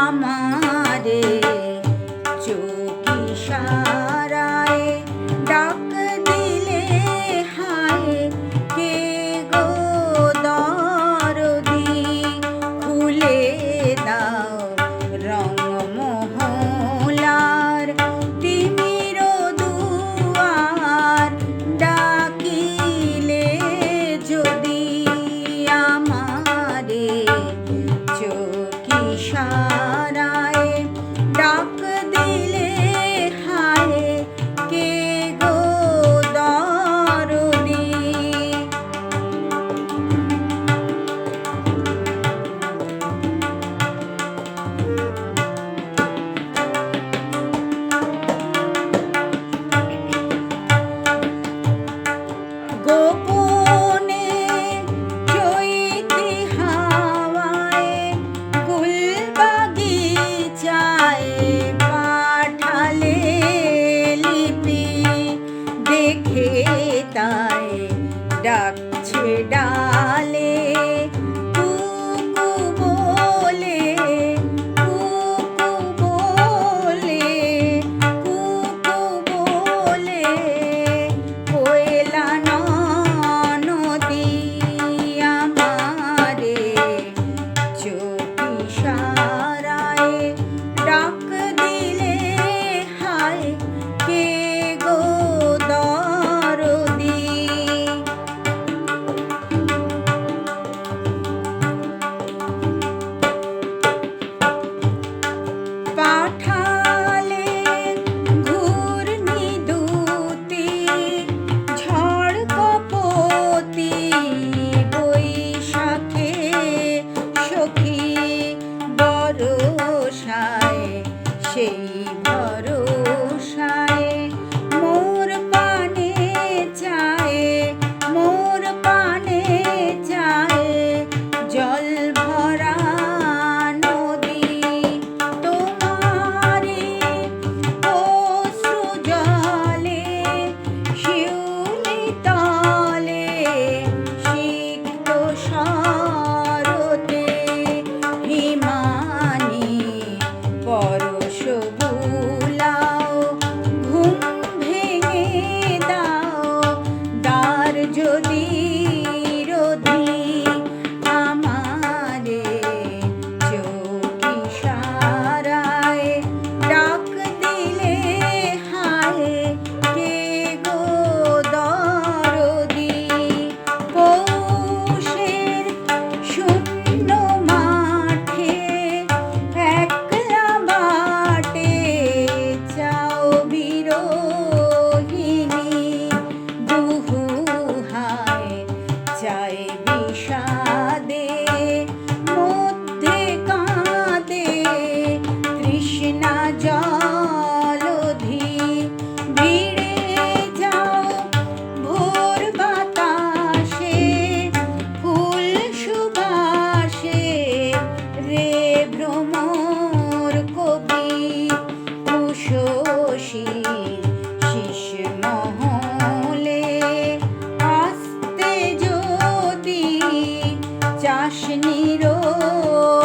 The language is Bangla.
আমারে চোখ ইশারায় ডাক দিলে হায় কে গো দরদি খুলে দাও রঙমহলার তিমির দুয়ার ডাকিলে যদি আমারে চোখ ইশারায় ডাক দিলে হায় কে গো দরদি গোপনে চৈতি হাওয়ায় গুলবাগিচায় পাঠালে লিপি দেখে তাই ডাকছে ডালে কুকু বলে কুকু বলে কুকু বলে কোয়েলা নদী আমারে চোখ ইশারায় ডাক দিলে হায় কে গো দরদি পাঠালে ঘূর্ণিদূতি ঝড় কপতি বৈশাখে সখী বরষায় সেই ভরসায় মোর পানে চায় মোর পানে চায় জল ভরা নদী তোমারি অশ্রু জলে শিউলি তলে সিক্ত শরতে হিমানি পরশ বুলাও ঘুম ভেঙে দাও দ্বার যদি রোধি আমারে চোখ ইশারায় ডাক দিলে হায় কে গো দরদি পৌষের শূন্য মাঠে একলা বাটে চাও বিরোহিণী দুহুহায় চায় বিষাদে মধ্যে কাঁদে তৃষ্ণা জলধি ভিড়ে যাও ভোর বাতাসে ফুল সুবাসে রে ভ্রমর কবি উষসী শিশ মহলে আস্তে যদি চাস নিরবধি